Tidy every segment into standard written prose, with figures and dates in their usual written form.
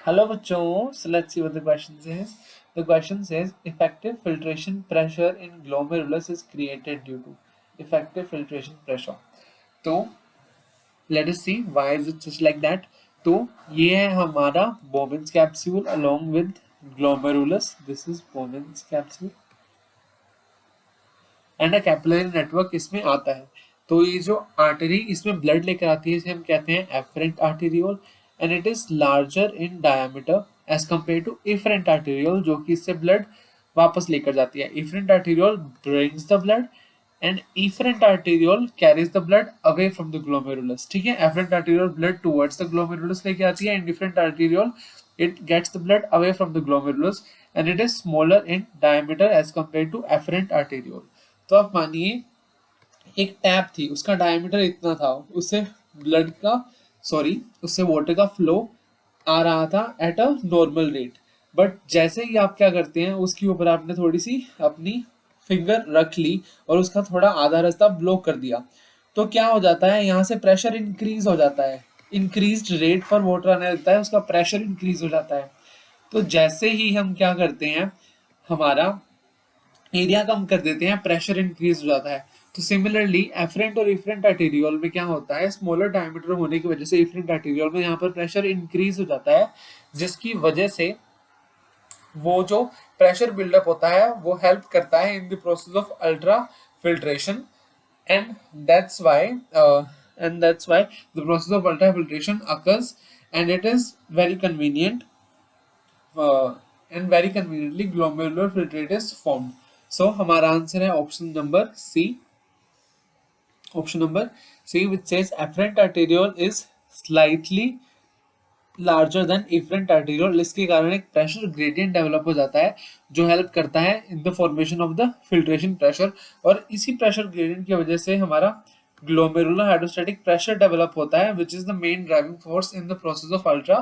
Hello bachcho, so let's see what the question says. The question says effective filtration pressure in glomerulus is created due to effective filtration pressure. तो let us see why is it just like that. तो ये है हमारा Bowman's capsule along with glomerulus. This is Bowman's capsule and a capillary network इसमें आता है. तो ये जो आर्टरी इसमें ब्लड लेकर आती है इसे हम कहते हैं afferent arteriole and it is larger in diameter as compare to efferent arteriole जो कि इससे ब्लड वापस लेकर जाती है. Efferent arteriole brings the blood and efferent arteriole carries the blood away from the glomerulus. ठीक है, afferent arteriole blood towards the glomerulus लेके आती है and efferent arteriole it gets the blood away from the glomerulus and it is smaller in diameter as compared to afferent arteriole. तो आप मानिए एक tap थी, उसका डायमीटर इतना था, उससे ब्लड का उससे वाटर का फ्लो आ रहा था at a normal rate. But जैसे ही आप क्या करते हैं उसके ऊपर आपने थोड़ी सी अपनी फिंगर रख ली और उसका थोड़ा आधा रास्ता ब्लॉक कर दिया, तो क्या हो जाता है, यहाँ से प्रेशर इंक्रीज हो जाता है. इंक्रीज्ड रेट पर वाटर आने लगता है, उसका प्रेशर इंक्रीज हो जाता है. तो जैसे ही हम क्या करते हैं, हमारा एरिया कम कर देते हैं, प्रेशर इंक्रीज हो जाता है. तो सिमिलरली एफरेंट और इफरेंट आर्टेरियोल में क्या होता है, स्मॉलर डायमीटर होने की वजह से इफरेंट आर्टेरियोल में यहाँ पर प्रेशर इंक्रीज हो जाता है, जिसकी वजह से वो जो प्रेशर बिल्डअप होता है वो हेल्प करता है इन the process of ultra filtration. and that's why the process of ultrafiltration occurs and it is very convenient, and very conveniently glomerular filtrate is formed. So हमारा आंसर है option number C. Option number C which says afferent arteriole is slightly larger than efferent arteriole. इसके कारण एक pressure gradient develop हो जाता है जो help करता है in the formation of the filtration pressure. और इसी प्रेशर ग्रेडियंट की वजह से हमारा ग्लोमेरुलर हाइड्रोस्टैटिक प्रेशर डेवलप होता है which is the main driving force in the process of ultra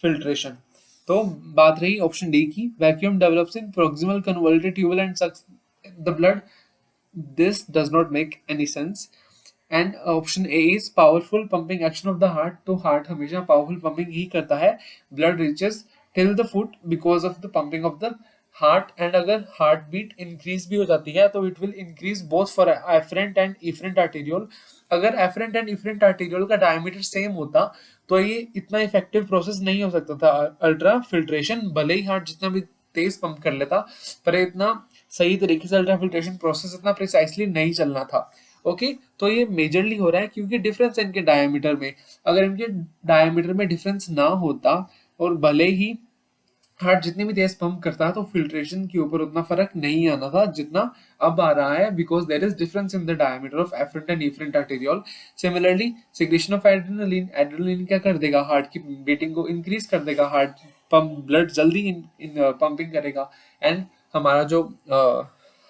filtration. तो बात रही ऑप्शन डी की, vacuum develops in proximal convoluted tubule and sucks the blood. This does not make any sense. And option A is powerful pumping action of the heart. तो heart हमेशा powerful pumping ही करता है, blood reaches till the foot because of the pumping of the heart. And अगर heart beat increase भी हो जाती है तो it will increase both for afferent and efferent arteriole. अगर एफरेंट एंड इफरेंट आर्टेरियोल का डायमीटर सेम होता तो ये इतना इफेक्टिव प्रोसेस नहीं हो सकता था अल्ट्रा फिल्ट्रेशन. भले ही हार्ट जितना भी तेज पंप कर लेता पर इतना सही तरीके से अल्ट्रा फिल्ट्रेशन प्रोसेस इतना प्रिसाइसली नहीं चलना था. ओके, तो ये मेजरली हो रहा है क्योंकि डिफरेंस है इनके डायमीटर में. अगर इनके डायमीटर में डिफरेंस ना होता और भले ही हार्ट जितनी भी तेज पंप करता है तो फिल्ट्रेशन के ऊपर उतना फर्क नहीं आना था जितना अब आ रहा है because there is difference in the diameter of afferent and efferent arteriole. Similarly secretion of adrenaline, adrenaline क्या कर देगा, हार्ट की बीटिंग को इंक्रीज कर देगा, हार्ट पंप ब्लड जल्दी इन पंपिंग करेगा एंड हमारा जो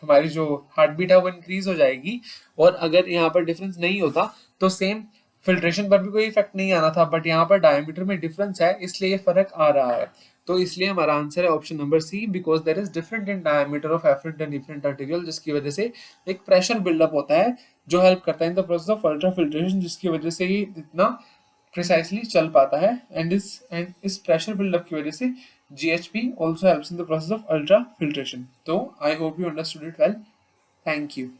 हमारी जो हार्ट बीट है वो इंक्रीज हो जाएगी. और अगर यहाँ पर डिफरेंस नहीं होता तो सेम फिल्ट्रेशन पर भी कोई इफेक्ट नहीं आना था, बट यहाँ पर डायमीटर में डिफरेंस है इसलिए ये फर्क आ रहा है. तो इसलिए हमारा आंसर है option number C because there is different in diameter of afferent and efferent arteriole, जिसकी वजह से एक प्रेशर बिल्डअप होता है जो हेल्प करता है इन the process of ultra filtration, जिसकी वजह से ही इतना प्रिसाइसली चल पाता है. एंड इस प्रेशर बिल्डअप की वजह से GHP also helps in the process of ultra filtration. So I hope you understood it well. Thank you.